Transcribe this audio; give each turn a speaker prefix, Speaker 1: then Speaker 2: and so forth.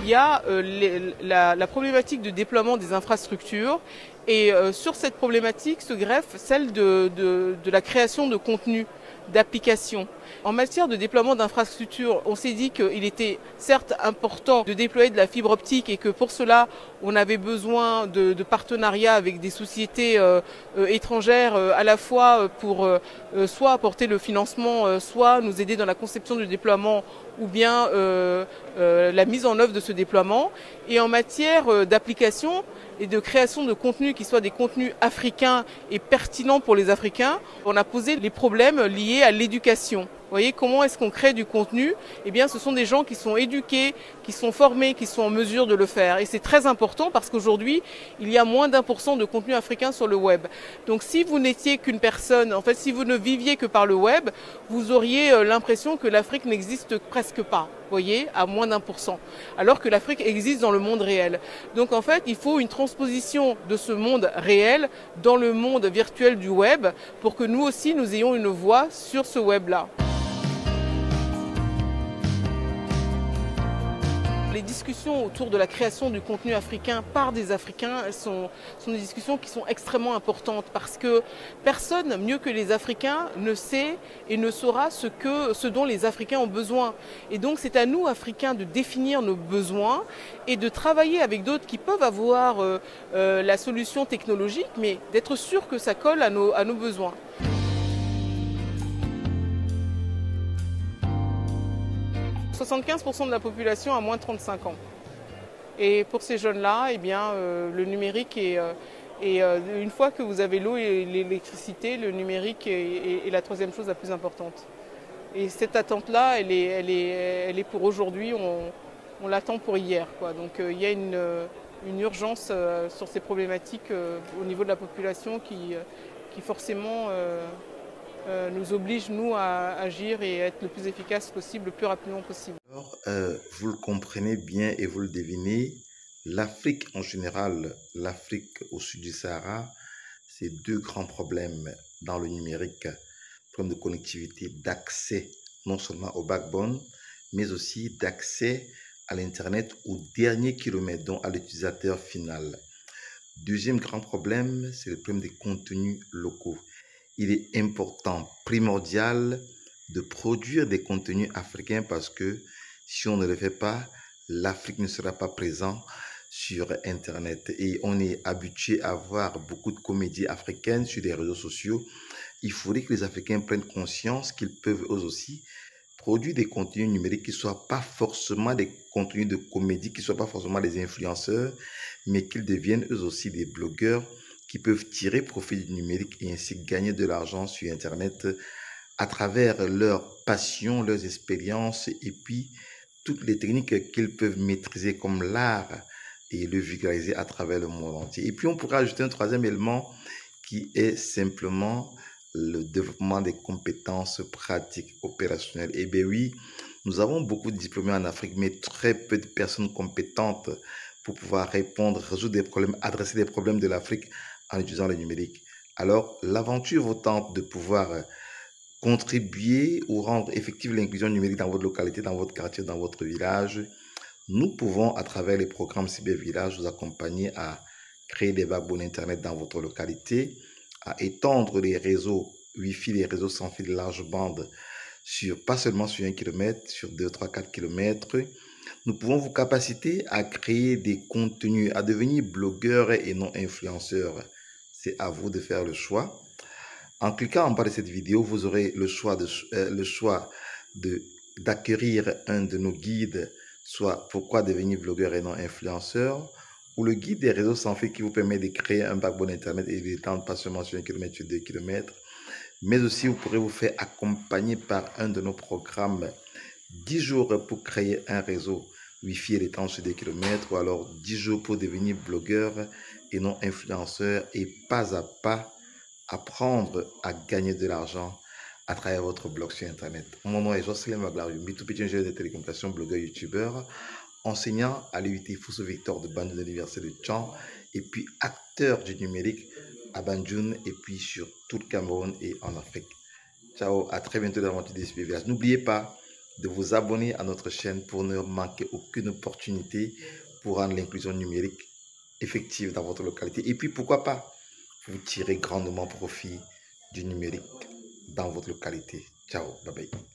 Speaker 1: il y a la problématique de déploiement des infrastructures et sur cette problématique se greffe celle de la création de contenu, d'applications. En matière de déploiement d'infrastructures, on s'est dit qu'il était certes important de déployer de la fibre optique et que pour cela, on avait besoin de partenariats avec des sociétés étrangères à la fois pour soit apporter le financement, soit nous aider dans la conception du déploiement ou bien la mise en œuvre de ce déploiement. Et en matière d'application et de création de contenus qui soient des contenus africains et pertinents pour les Africains, on a posé les problèmes liés à l'éducation. Vous voyez, comment est-ce qu'on crée du contenu? Eh bien, ce sont des gens qui sont éduqués, qui sont formés, qui sont en mesure de le faire. Et c'est très important parce qu'aujourd'hui, il y a moins d'1% de contenu africain sur le web. Donc, si vous n'étiez qu'une personne, en fait, si vous ne viviez que par le web, vous auriez l'impression que l'Afrique n'existe presque pas. Vous voyez, à moins d'1%, alors que l'Afrique existe dans le monde réel. Donc en fait, il faut une transposition de ce monde réel dans le monde virtuel du web pour que nous aussi, nous ayons une voix sur ce web-là. Les discussions autour de la création du contenu africain par des Africains sont des discussions qui sont extrêmement importantes parce que personne mieux que les Africains ne sait et ne saura ce dont les Africains ont besoin. Et donc c'est à nous, Africains, de définir nos besoins et de travailler avec d'autres qui peuvent avoir la solution technologique, mais d'être sûr que ça colle à nos besoins. 75% de la population a moins de 35 ans. Et pour ces jeunes-là, eh bien, le numérique est, une fois que vous avez l'eau et l'électricité, le numérique est la troisième chose la plus importante. Et cette attente-là, elle est pour aujourd'hui, on l'attend pour hier, quoi. Donc il y a une urgence sur ces problématiques au niveau de la population qui forcément nous oblige, nous, à agir et à être le plus efficace possible, le plus rapidement possible.
Speaker 2: Alors, vous le comprenez bien et vous le devinez, l'Afrique en général, l'Afrique au sud du Sahara, c'est deux grands problèmes dans le numérique. Problème de connectivité, d'accès non seulement au backbone, mais aussi d'accès à l'Internet au dernier kilomètre, donc à l'utilisateur final. Deuxième grand problème, c'est le problème des contenus locaux. Il est important, primordial, de produire des contenus africains parce que si on ne le fait pas, l'Afrique ne sera pas présente sur Internet. Et on est habitué à voir beaucoup de comédies africaines sur les réseaux sociaux. Il faudrait que les Africains prennent conscience qu'ils peuvent eux aussi produire des contenus numériques qui ne soient pas forcément des contenus de comédie, qui ne soient pas forcément des influenceurs, mais qu'ils deviennent eux aussi des blogueurs qui peuvent tirer profit du numérique et ainsi gagner de l'argent sur Internet à travers leur passion, leurs expériences et puis toutes les techniques qu'ils peuvent maîtriser comme l'art et le vulgariser à travers le monde entier. Et puis on pourra ajouter un troisième élément qui est simplement le développement des compétences pratiques opérationnelles. Eh bien oui, nous avons beaucoup de diplômés en Afrique, mais très peu de personnes compétentes pour pouvoir répondre, résoudre des problèmes, adresser des problèmes de l'Afrique en utilisant le numérique. Alors, l'aventure vaut tant de pouvoir contribuer ou rendre effective l'inclusion numérique dans votre localité, dans votre quartier, dans votre village. Nous pouvons, à travers les programmes Cybervillage, vous accompagner à créer des backbones Internet dans votre localité, à étendre les réseaux Wi-Fi, les réseaux sans fil large bande, pas seulement sur 1 km, sur 2, 3, 4 km. Nous pouvons vous capaciter à créer des contenus, à devenir blogueur et non influenceur. C'est à vous de faire le choix. En cliquant en bas de cette vidéo, vous aurez le choix d'acquérir un de nos guides, soit pourquoi devenir blogueur et non influenceur, ou le guide des réseaux sans fil qui vous permet de créer un backbone Internet et d'étendre pas seulement sur 1 km, sur 2 km, mais aussi vous pourrez vous faire accompagner par un de nos programmes 10 jours pour créer un réseau Wi-Fi et l'étendre sur 2 km, ou alors 10 jours pour devenir blogueur et non influenceur et pas à pas apprendre à gagner de l'argent à travers votre blog sur Internet. Mon nom est Jocelyn Maglarumbi, tout petit ingénieur de télécommunications, blogueur, youtubeur, enseignant à l'UIT Fosso Victor de Banjul de l'Université de Tchang et puis acteur du numérique à Banjul et puis sur tout le Cameroun et en Afrique. Ciao, à très bientôt dans l'aventure des Cybervillages. N'oubliez pas, de vous abonner à notre chaîne pour ne manquer aucune opportunité pour rendre l'inclusion numérique effective dans votre localité. Et puis, pourquoi pas, vous tirez grandement profit du numérique dans votre localité. Ciao, bye bye.